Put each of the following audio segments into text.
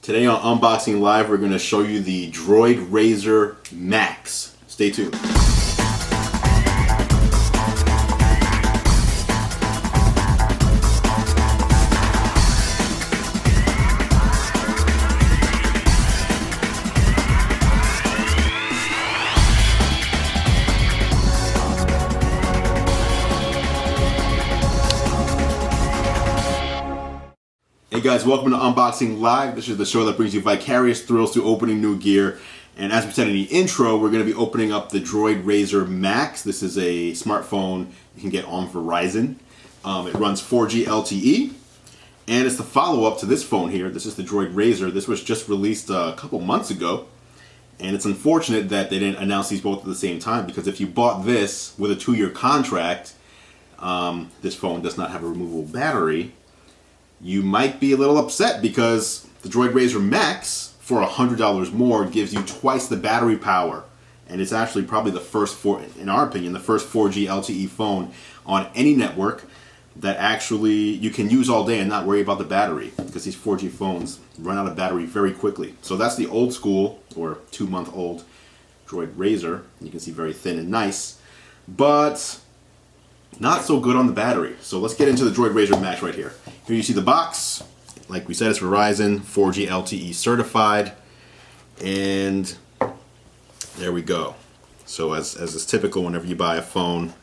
Today on Unboxing Live, we're going to show you the Droid RAZR MAXX. Stay tuned. Hey guys, welcome to Unboxing Live. This is the show that brings you vicarious thrills through opening new gear. And as we said in the intro, we're going to be opening up the Droid RAZR MAXX. This is a smartphone you can get on Verizon. It runs 4G LTE. And it's the follow-up to this phone here. This is the Droid RAZR. This was just released a couple months ago. And it's unfortunate that they didn't announce these both at the same time, because if you bought this with a 2-year contract, this phone does not have a removable battery. You might be a little upset because the Droid RAZR MAXX for $100 more gives you twice the battery power, and it's actually probably the first, in our opinion, the first 4G LTE phone on any network that actually you can use all day and not worry about the battery, because these 4G phones run out of battery very quickly. So that's the old school, or 2-month-old Droid RAZR. You can see very thin and nice, but not so good on the battery. So let's get into the Droid RAZR MAXX right here. Here you see the box. Like we said, it's Verizon 4G LTE certified. And there we go. So as is typical whenever you buy a phone,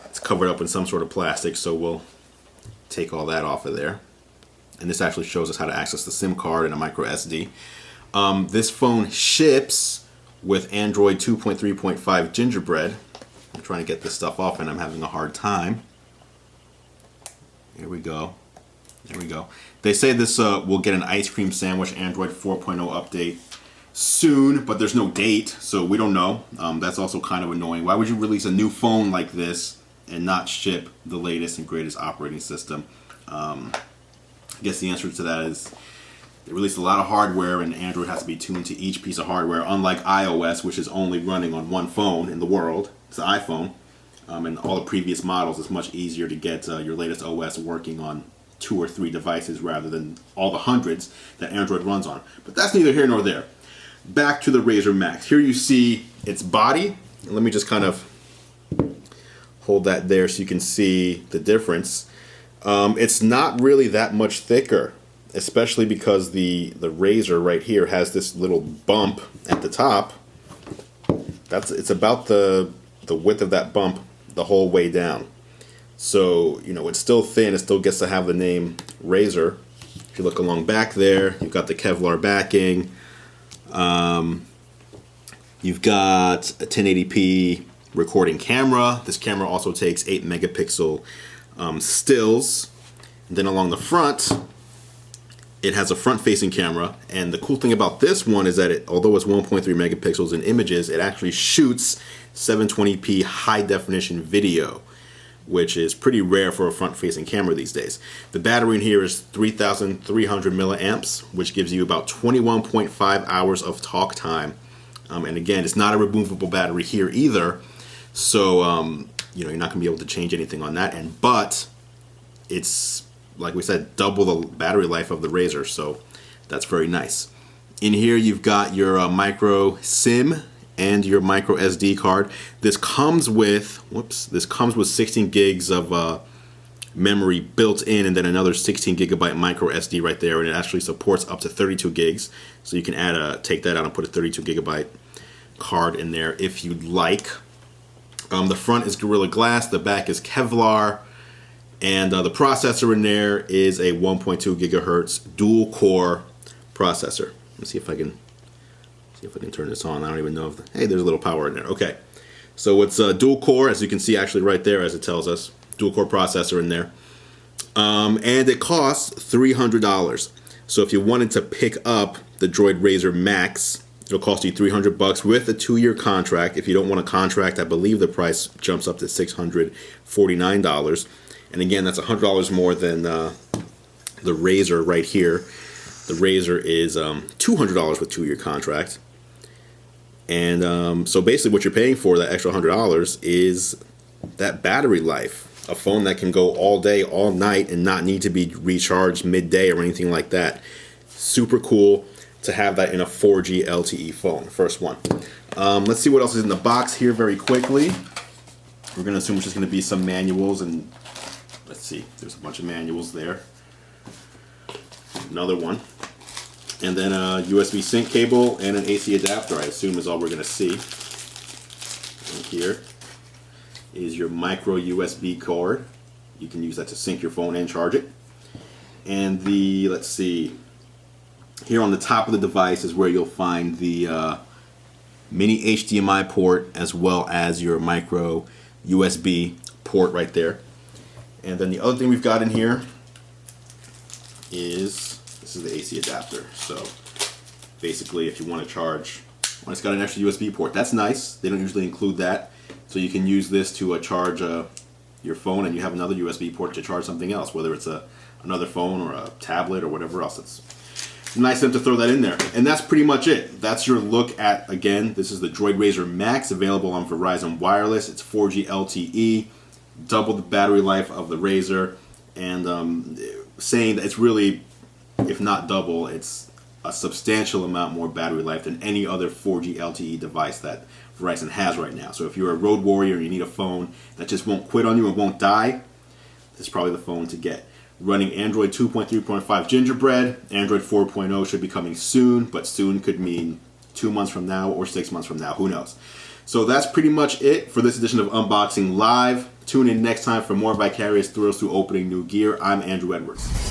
it's covered up in some sort of plastic. So we'll take all that off of there. And this actually shows us how to access the SIM card and a micro SD. This phone ships with Android 2.3.5 Gingerbread. I'm trying to get this stuff off and I'm having a hard time. Here we go. There we go. They say this will get an ice cream sandwich Android 4.0 update soon, but there's no date, so we don't know. That's also kind of annoying. Why would you release a new phone like this and not ship the latest and greatest operating system? I guess the answer to that is they released a lot of hardware and Android has to be tuned to each piece of hardware, unlike iOS, which is only running on one phone in the world. It's the iPhone. And all the previous models, it's much easier to get your latest OS working on 2 or 3 devices rather than all the hundreds that Android runs on. But that's neither here nor there. Back to the RAZR MAXX. Here you see its body. Let me just kind of hold that there so you can see the difference. It's not really that much thicker, especially because the RAZR right here has this little bump at the top. It's about the width of that bump the whole way down. So, you know, it's still thin. It still gets to have the name RAZR. If you look along back there, you've got the Kevlar backing. You've got a 1080p recording camera. This camera also takes 8 megapixel stills. And then along the front, it has a front-facing camera, and the cool thing about this one is that although it's 1.3 megapixels in images, it actually shoots 720p high-definition video, which is pretty rare for a front-facing camera these days. The battery in here is 3,300 milliamps, which gives you about 21.5 hours of talk time. And again, it's not a removable battery here either, so you know, you're not going to be able to change anything on that end. But it's, like we said, double the battery life of the RAZR, so that's very nice. In here you've got your micro SIM and your micro SD card. This comes with 16 gigs of memory built in, and then another 16 gigabyte micro SD right there, and it actually supports up to 32 gigs, so you can take that out and put a 32 gigabyte card in there if you'd like. The front is Gorilla Glass, the back is Kevlar. And the processor in there is a 1.2 gigahertz dual core processor. Let's see if I can turn this on. I don't even know if hey, there's a little power in there. Okay, so it's a dual core, as you can see actually right there, as it tells us, dual core processor in there, and it costs $300. So if you wanted to pick up the Droid RAZR MAXX, it'll cost you $300 with a 2-year contract. If you don't want a contract, I believe the price jumps up to $649. And again, that's $100 more than the RAZR right here. The RAZR is $200 with 2-year contract. And so basically what you're paying for, that extra $100, is that battery life. A phone that can go all day, all night, and not need to be recharged midday or anything like that. super cool to have that in a 4G LTE phone. First one. Let's see what else is in the box here very quickly. We're going to assume it's just going to be some manuals, and let's see, there's a bunch of manuals there. Another one. And then a USB sync cable and an AC adapter, I assume, is all we're going to see. And here is your micro USB cord. You can use that to sync your phone and charge it. And the, let's see, here on the top of the device is where you'll find the mini HDMI port as well as your micro USB port right there. And then the other thing we've got in here is, this is the AC adapter. So basically if you want to charge, well, it's got an extra USB port. That's nice. They don't usually include that. So you can use this to charge your phone, and you have another USB port to charge something else, whether it's another phone or a tablet or whatever else. It's nice of them to throw that in there. And that's pretty much it. That's your look at, again, this is the Droid RAZR MAXX, available on Verizon Wireless. It's 4G LTE, double the battery life of the RAZR, and saying that it's really, if not double, it's a substantial amount more battery life than any other 4G LTE device that Verizon has right now. So if you're a road warrior and you need a phone that just won't quit on you and won't die, this is probably the phone to get. Running Android 2.3.5 Gingerbread. Android 4.0 should be coming soon, but soon could mean 2 months from now or 6 months from now. Who knows? So that's pretty much it for this edition of Unboxing Live. Tune in next time for more vicarious thrills through opening new gear. I'm Andrew Edwards.